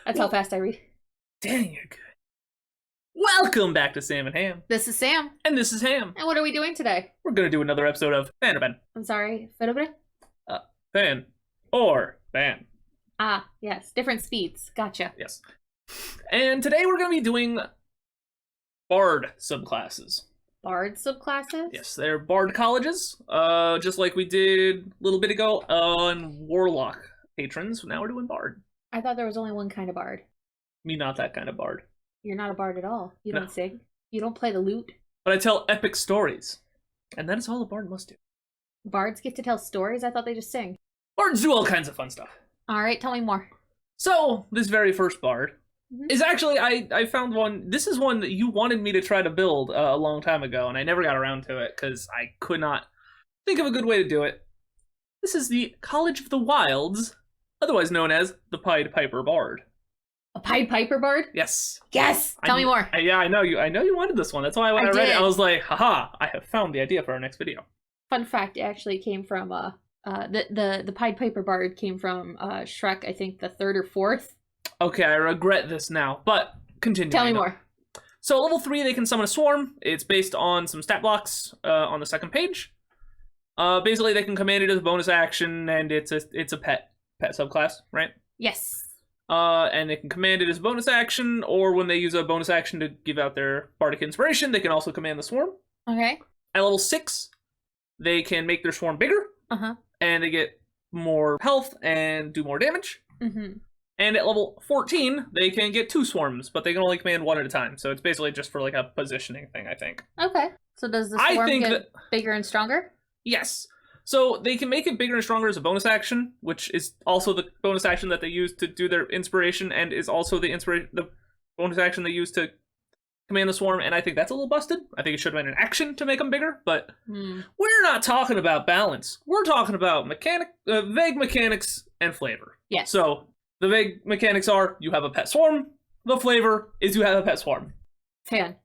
That's how fast I read. Dang, you're good. Welcome back to Sam and Ham. This is Sam. And this is Ham. And what are we doing today? We're going to do another episode of Fan or Ben. I'm sorry. Fan or Ben. Ah, yes. Different speeds. Gotcha. Yes. And today we're going to be doing Bard subclasses. Bard subclasses? Yes, they're Bard colleges, just like we did a little bit ago on Warlock patrons. Now we're doing Bard. I thought there was only one kind of bard. Me, not that kind of Bard. You're not a bard at all. You No. don't sing. You don't play the lute. But I tell epic stories. And that is all a Bard must do. Bards get to tell stories? I thought they just sing. Bards do all kinds of fun stuff. Alright, tell me more. So, this very first Bard Mhm. is actually, I found one. This is one that you wanted me to try to build a long time ago, and I never got around to it because I could not think of a good way to do it. This is the College of the Wilds, otherwise known as the Pied Piper Bard. A Pied Piper bard? Yes. Yes! Tell me more. Yeah, I know you wanted this one. That's why when I read it, I was like, haha, I have found the idea for our next video. Fun fact, it actually came from, the Pied Piper bard came from, Shrek, I think the third or fourth. Okay, I regret this now, but continue. Tell me more. So level 3, they can summon a swarm. It's based on some stat blocks on the second page. Basically, they can command it as a bonus action, and it's a pet subclass, right? Yes. And they can command it as a bonus action, or when they use a bonus action to give out their bardic inspiration, they can also command the swarm. Okay. At level 6, they can make their swarm bigger, Uh-huh. and they get more health and do more damage. Mm-hmm. And at level 14, they can get 2 swarms, but they can only command 1 at a time. So it's basically just for like a positioning thing, I think. Okay. So does the I swarm think get that- bigger and stronger? Yes. So they can make it bigger and stronger as a bonus action, which is also the bonus action that they use to do their inspiration, and is also the bonus action they use to command the swarm. And I think that's a little busted. I think it should have been an action to make them bigger, but we're not talking about balance. We're talking about vague mechanics and flavor. Yes. So the vague mechanics are you have a pet swarm. The flavor is you have a pet swarm. Fan.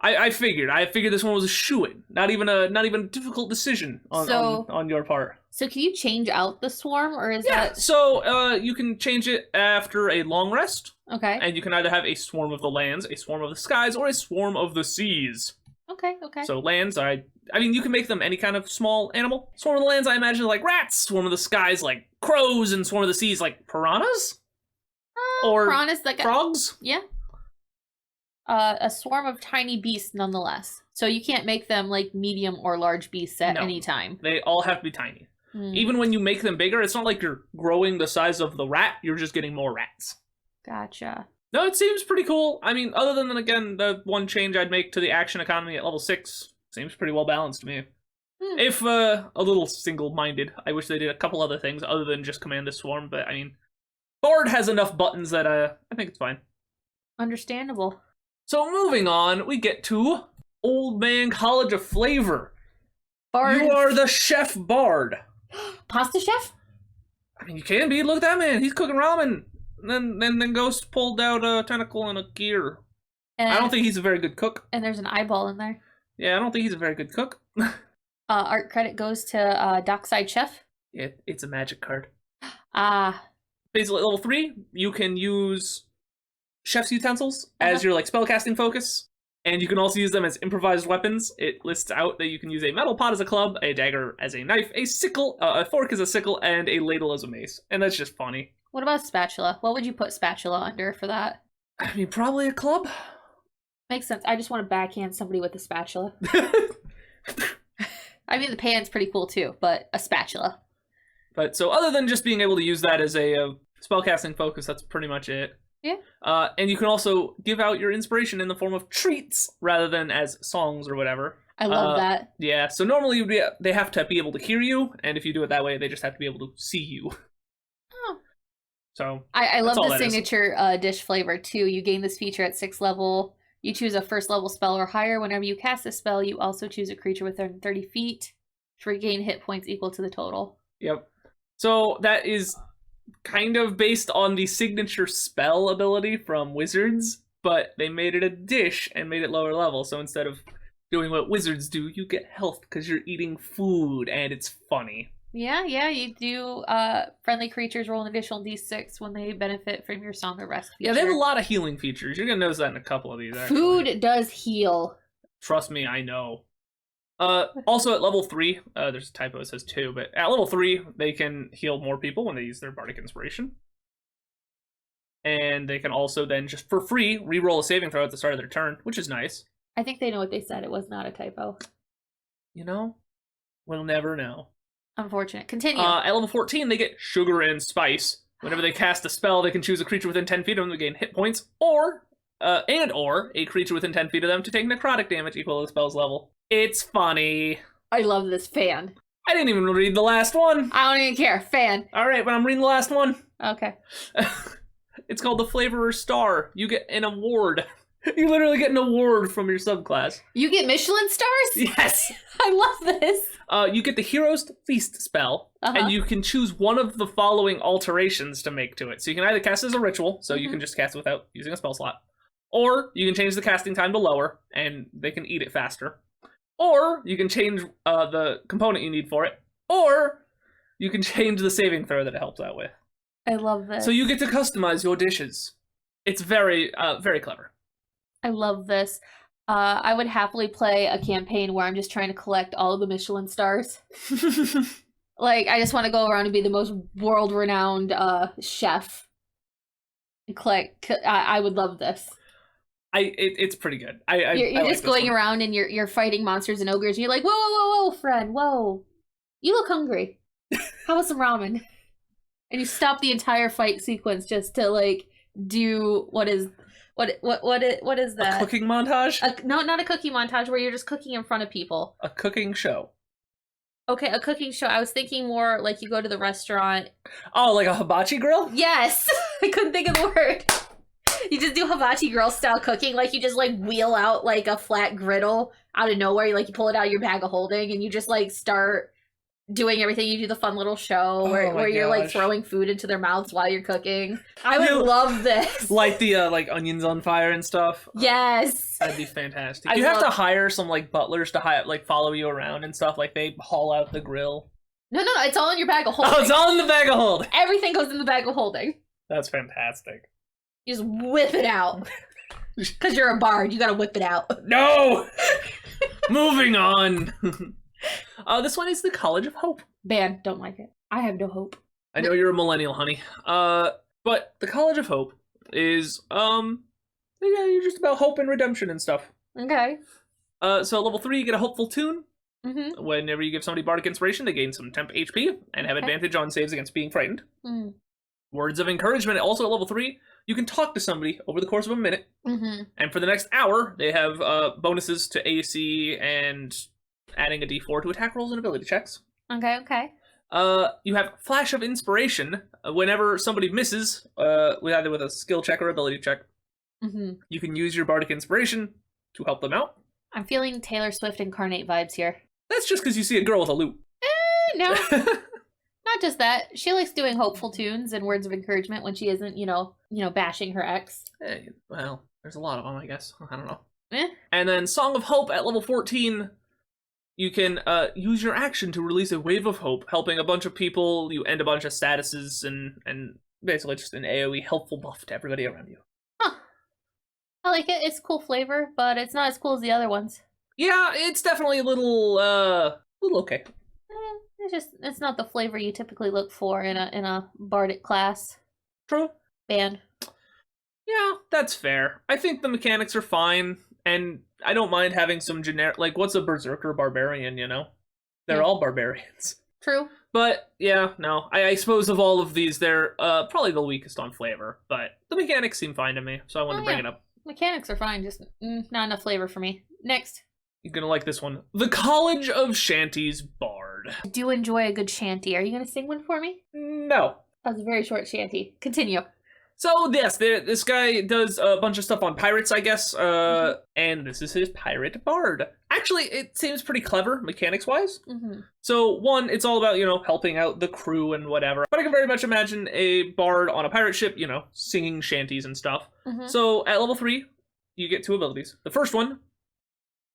I figured this one was a shoo-in. Not even a difficult decision on your part. So can you change out the swarm, or is Yeah, that... so you can change it after a long rest, Okay. and you can either have a swarm of the lands, a swarm of the skies, or a swarm of the seas. Okay. So lands, I mean, you can make them any kind of small animal. Swarm of the lands, I imagine, like rats. Swarm of the skies, like crows, and swarm of the seas, like piranhas? Or piranhas, like frogs? Yeah. A swarm of tiny beasts nonetheless. So you can't make them like medium or large beasts at No. any time. They all have to be tiny. Hmm. Even when you make them bigger, it's not like you're growing the size of the rat, you're just getting more rats. Gotcha. No, it seems pretty cool. I mean, other than, again, the one change I'd make to the action economy at level 6, seems pretty well balanced to me. If a little single-minded. I wish they did a couple other things other than just command the swarm, but I mean, Bard has enough buttons that I think it's fine. Understandable. So moving on, we get to Old Man College of Flavor. Bard. You are the Chef Bard. Pasta chef? I mean, you can be. Look at that man. He's cooking ramen. And then Ghost pulled out a tentacle and a gear. And, I don't think he's a very good cook. And there's an eyeball in there. Yeah, I don't think he's a very good cook. Art credit goes to Dockside Chef. It's a magic card. Ah. Basically, at level 3, you can use chef's utensils as your like spellcasting focus, and you can also use them as improvised weapons. It lists out that you can use a metal pot as a club, a dagger as a knife, a sickle, a fork as a sickle, and a ladle as a mace. And that's just funny. What about spatula? What would you put spatula under for that? I mean, probably a club. Makes sense. I just want to backhand somebody with a spatula. I mean, the pan's pretty cool too, but a spatula. But so other than just being able to use that as a spellcasting focus, that's pretty much it. Yeah. And you can also give out your inspiration in the form of treats rather than as songs or whatever. I love that. Yeah, so normally they have to be able to hear you, and if you do it that way, they just have to be able to see you. Oh. So I love all the that is. signature dish flavor too. You gain this feature at 6th level. You choose a 1st level spell or higher. Whenever you cast a spell, you also choose a creature within 30 feet to regain hit points equal to the total. Yep. So that is kind of based on the signature spell ability from Wizards, but they made it a dish and made it lower level. So instead of doing what wizards do, you get health because you're eating food, and it's funny. Yeah, you do. Friendly creatures roll an additional d6 when they benefit from your Song of Rest feature. Yeah, they have a lot of healing features. You're gonna notice that in a couple of these, actually. Food does heal. Trust me, I know. Also at level 3, there's a typo, it says 2, but at level 3, they can heal more people when they use their Bardic Inspiration. And they can also then, just for free, re-roll a saving throw at the start of their turn, which is nice. I think they know what they said. It was not a typo. You know? We'll never know. Unfortunate. Continue. At level 14, they get Sugar and Spice. Whenever they cast a spell, they can choose a creature within 10 feet of them to gain hit points, or a creature within 10 feet of them to take necrotic damage equal to the spell's level. It's funny. I love this. Fan. I didn't even read the last one. I don't even care. Fan. Alright, but I'm reading the last one. Okay. It's called the Flavorer Star. You get an award. You literally get an award from your subclass. You get Michelin stars? Yes! I love this. You get the Hero's Feast spell, and you can choose one of the following alterations to make to it. So you can either cast it as a ritual, so you can just cast it without using a spell slot, or you can change the casting time to lower, and they can eat it faster. Or you can change the component you need for it, or you can change the saving throw that it helps out with. I love this. So you get to customize your dishes. It's very, very clever. I love this. I would happily play a campaign where I'm just trying to collect all of the Michelin stars. Like, I just want to go around and be the most world-renowned chef. And collect. I would love this. It's pretty good. You're just going around and you're fighting monsters and ogres, and you're like, whoa, friend, whoa. You look hungry. How about some ramen? And you stop the entire fight sequence just to, like, do what is that? A cooking montage? No, not a cooking montage where you're just cooking in front of people. A cooking show. Okay, a cooking show. I was thinking more like you go to the restaurant. Oh, like a hibachi grill? Yes! I couldn't think of the word. You just do hibachi grill style cooking. Like, you just, like, wheel out, like, a flat griddle out of nowhere. You pull it out of your bag of holding and you just, like, start doing everything. You do the fun little show where you're, like, throwing food into their mouths while you're cooking. I would love this. Like the, like, onions on fire and stuff. Yes. That'd be fantastic. You have to hire some, like, butlers to like, follow you around and stuff. Like, they haul out the grill. No. It's all in your bag of holding. Oh, it's all in the bag of holding. Everything goes in the bag of holding. That's fantastic. You just whip it out. Because you're a bard. You gotta whip it out. No! Moving on. This one is the College of Hope. Ban, don't like it. I have no hope. I know you're a millennial, honey. But the College of Hope is, you're just about hope and redemption and stuff. Okay. So at level 3, you get a hopeful tune. Mm-hmm. Whenever you give somebody Bardic Inspiration, they gain some temp HP and have advantage on saves against being frightened. Mm. Words of Encouragement, also at level 3, you can talk to somebody over the course of a minute. Mm-hmm. And for the next hour, they have bonuses to AC and adding a d4 to attack rolls and ability checks. Okay. You have Flash of Inspiration. Whenever somebody misses, either with a skill check or ability check, you can use your Bardic Inspiration to help them out. I'm feeling Taylor Swift incarnate vibes here. That's just because you see a girl with a lute. No. Not just that. She likes doing hopeful tunes and words of encouragement when she isn't, bashing her ex. Hey, well, there's a lot of them, I guess. I don't know. Eh. And then Song of Hope at level 14, you can use your action to release a wave of hope, helping a bunch of people. You end a bunch of statuses and basically just an AoE helpful buff to everybody around you. Huh. I like it. It's cool flavor, but it's not as cool as the other ones. Yeah, it's definitely a little okay. It's not the flavor you typically look for in a bardic class. True. Band. Yeah, that's fair. I think the mechanics are fine, and I don't mind having some generic, like, what's a berserker barbarian, They're all barbarians. True. But, yeah, no. I suppose of all of these, they're probably the weakest on flavor, but the mechanics seem fine to me, so I wanted to bring it up. Mechanics are fine, just not enough flavor for me. Next. You're gonna like this one. The College of Shanty's Bard. I do enjoy a good shanty. Are you gonna sing one for me? No. That was a very short shanty. Continue. So, yes, this guy does a bunch of stuff on pirates, I guess, and this is his pirate bard. Actually, it seems pretty clever, mechanics-wise. So, one, it's all about, helping out the crew and whatever. But I can very much imagine a bard on a pirate ship, singing shanties and stuff. So, at level 3, you get 2 abilities. The first one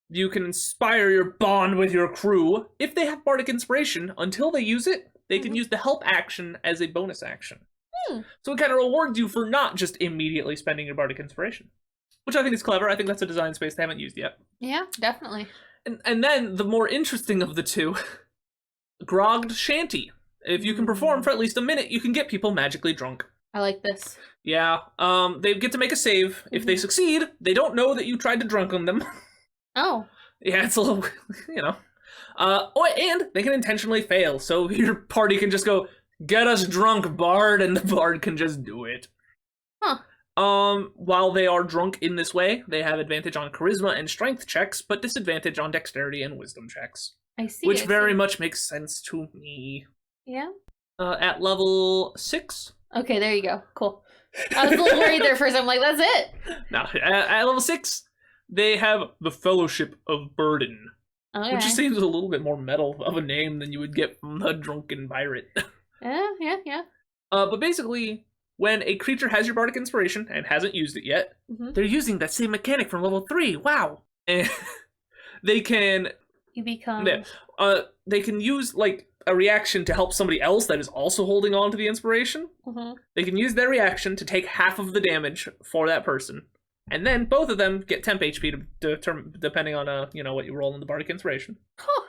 You can inspire your bond with your crew. If they have bardic inspiration, until they use it, they can use the help action as a bonus action. So it kind of rewards you for not just immediately spending your bardic inspiration, which I think is clever. I think that's a design space they haven't used yet. Yeah, definitely. And then the more interesting of the two, Grogged Shanty. If you can perform for at least a minute, you can get people magically drunk. I like this. Yeah, they get to make a save. If they succeed, they don't know that you tried to drunken them. Oh. Yeah, it's a little, you know. And they can intentionally fail, so your party can just go, get us drunk, Bard, and the Bard can just do it. Huh. While they are drunk in this way, they have advantage on charisma and strength checks, but disadvantage on dexterity and wisdom checks. I see. Which very much makes sense to me. Yeah. At level 6. Okay, there you go. Cool. I was a little worried there first. I'm like, that's it. No, at level 6, they have the Fellowship of Burden. Okay. Which just seems a little bit more metal of a name than you would get from the drunken pirate. Yeah. But basically, when a creature has your bardic inspiration and hasn't used it yet, they're using that same mechanic from level 3. Wow. And they can... You become... they can use, like, a reaction to help somebody else that is also holding on to the inspiration. They can use their reaction to take half of the damage for that person. And then both of them get temp HP to depending on, what you roll in the bardic inspiration. Huh.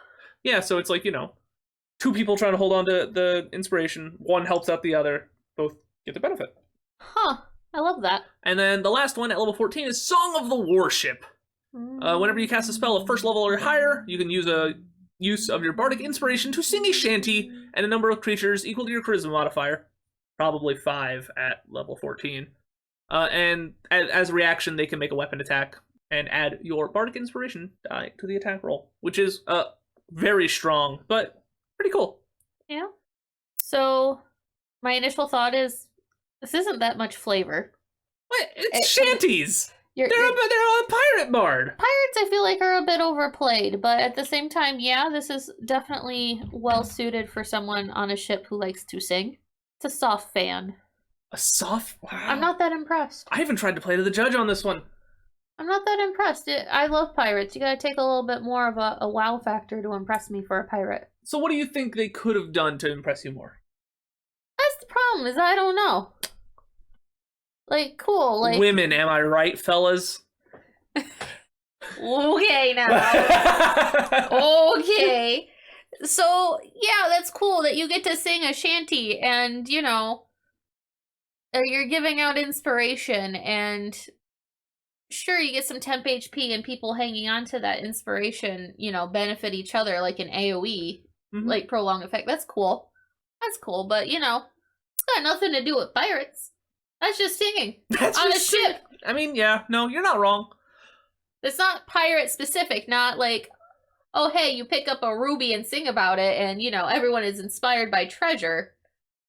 Yeah, so it's like, 2 people trying to hold on to the inspiration. One helps out the other. Both get the benefit. Huh. I love that. And then the last one at level 14 is Song of the Warship. Whenever you cast a spell of first level or higher, you can use a use of your bardic inspiration to sing a shanty and a number of creatures equal to your charisma modifier. Probably 5 at level 14. And as a reaction, they can make a weapon attack and add your bardic inspiration die to the attack roll, which is very strong, but pretty cool. Yeah. So, my initial thought is, this isn't that much flavor. What? It's shanties! They're a pirate bard! Pirates, I feel like, are a bit overplayed, but at the same time, yeah, this is definitely well-suited for someone on a ship who likes to sing. It's a soft fan. A soft... Wow. I'm not that impressed. I even tried to play to the judge on this one. I'm not that impressed. I love pirates. You gotta take a little bit more of a wow factor to impress me for a pirate. So what do you think they could have done to impress you more? That's the problem, is I don't know. Like, cool, like... Women, am I right, fellas? Okay, now. Okay. So, yeah, that's cool that you get to sing a shanty and, you're giving out inspiration and... Sure, you get some temp HP and people hanging on to that inspiration, benefit each other like an AoE, like prolong effect. That's cool. That's cool, but, it's got nothing to do with pirates. That's just singing on a ship. I mean, yeah, no, you're not wrong. It's not pirate specific, not like, oh, hey, you pick up a ruby and sing about it and, everyone is inspired by treasure.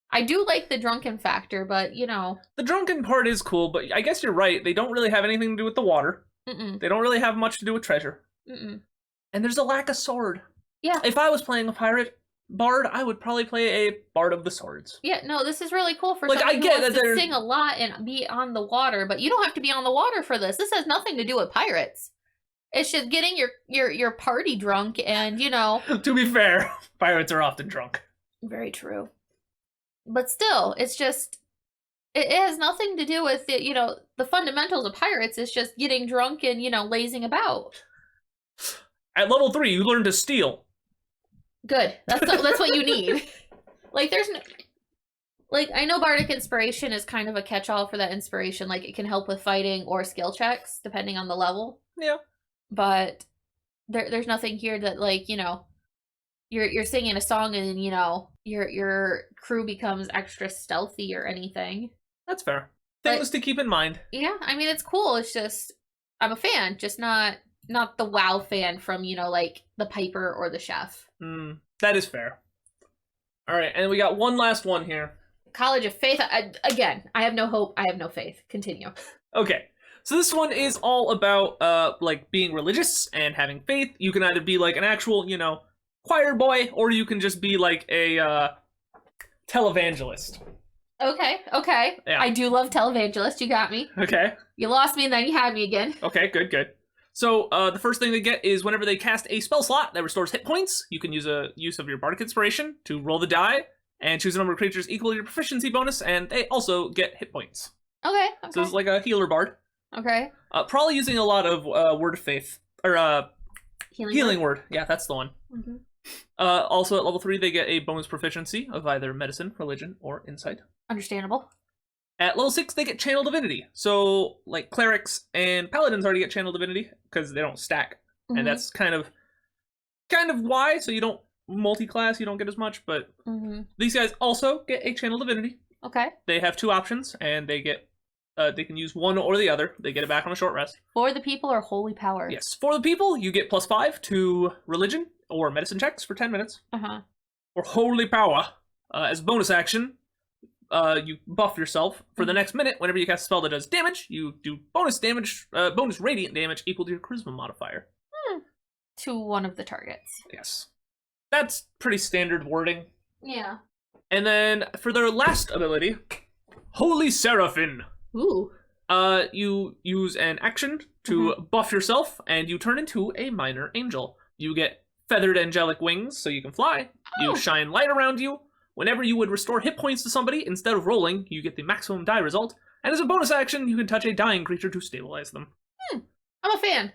I do like the drunken factor, but, The drunken part is cool, but I guess you're right. They don't really have anything to do with the water. They don't really have much to do with treasure. And there's a lack of sword. Yeah. If I was playing a pirate bard, I would probably play a bard of the swords. Yeah, no, this is really cool for like, someone I get who wants that to sing a lot and be on the water, but you don't have to be on the water for this. This has nothing to do with pirates. It's just getting your party drunk and, To be fair, pirates are often drunk. Very true. But still, it's just, it has nothing to do with, the fundamentals of pirates. It's just getting drunk and, lazing about. At level 3, you learn to steal. Good. That's what you need. Like, there's no... Like, I know Bardic Inspiration is kind of a catch-all for that inspiration. Like, it can help with fighting or skill checks, depending on the level. Yeah. But there's nothing here that, like, you're singing a song and then, your crew becomes extra stealthy or anything. That's fair. Things to keep in mind. Yeah, I mean, it's cool. It's just, I'm a fan, just not the WoW fan from, like, the Piper or the Chef. That is fair. All right, and we got one last one here. College of Faith. Again, I have no hope. I have no faith. Continue. Okay. So this one is all about, like, being religious and having faith. You can either be, like, an actual, choir boy, or you can just be, like, a, televangelist. Okay. Yeah. I do love televangelist. You got me. Okay. You lost me and then you had me again. Okay, good. So the first thing they get is whenever they cast a spell slot that restores hit points, you can use a use of your Bardic Inspiration to roll the die and choose a number of creatures equal to your proficiency bonus, and they also get hit points. Okay. So it's like a healer bard. Okay. Probably using a lot of Word of Faith, or Healing Word. Yeah, that's the one. Mm-hmm. Also at level 3, they get a bonus proficiency of either Medicine, Religion, or Insight. Understandable. At level 6, they get Channel Divinity. So, like, Clerics and Paladins already get Channel Divinity, because they don't stack. Mm-hmm. And that's kind of why, so you don't multi-class, you don't get as much, but these guys also get a Channel Divinity. Okay. They have 2 options, and they get they can use one or the other. They get it back on a short rest. For the people or holy power? Yes. For the people, you get +5 to Religion or Medicine checks for 10 minutes. Uh-huh. Or holy power. As a bonus action, you buff yourself for the next minute. Whenever you cast a spell that does damage, you do bonus damage, bonus radiant damage equal to your charisma modifier. To one of the targets. Yes. That's pretty standard wording. Yeah. And then for their last ability, Holy Seraphim. Ooh. You use an action to buff yourself, and you turn into a minor angel. You get feathered angelic wings, so you can fly. Oh. You shine light around you. Whenever you would restore hit points to somebody, instead of rolling, you get the maximum die result. And as a bonus action, you can touch a dying creature to stabilize them. I'm a fan.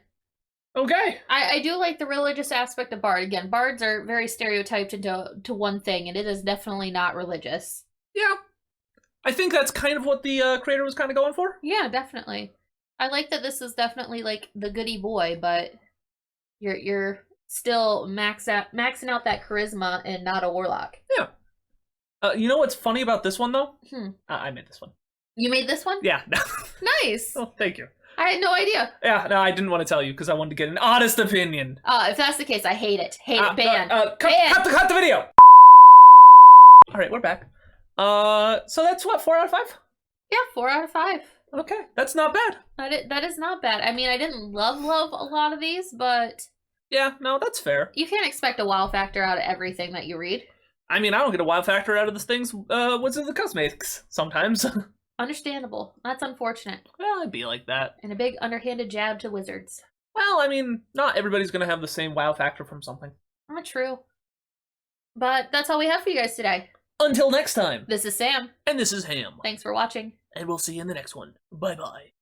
Okay. I do like the religious aspect of Bard. Again, Bards are very stereotyped into one thing, and it is definitely not religious. Yeah. I think that's kind of what the creator was kind of going for. Yeah, definitely. I like that this is definitely like the goody boy, but you're still maxing out that charisma and not a warlock. Yeah. You know what's funny about this one, though? I made this one. You made this one? Yeah. Nice. Oh, thank you. I had no idea. Yeah, no, I didn't want to tell you because I wanted to get an honest opinion. If that's the case, I hate it. Hate it. Ban. Cut the video! All right, we're back. So that's what, 4 out of 5? Yeah, 4 out of 5. Okay, that's not bad. That is not bad. I mean, I didn't love a lot of these, but... Yeah, no, that's fair. You can't expect a wow factor out of everything that you read. I mean, I don't get a wow factor out of the things Wizards of the Coast makes sometimes. Understandable. That's unfortunate. Well, I'd be like that. And a big underhanded jab to Wizards. Well, I mean, not everybody's going to have the same wow factor from something. Not true. But that's all we have for you guys today. Until next time. This is Sam. And this is Ham. Thanks for watching. And we'll see you in the next one. Bye-bye.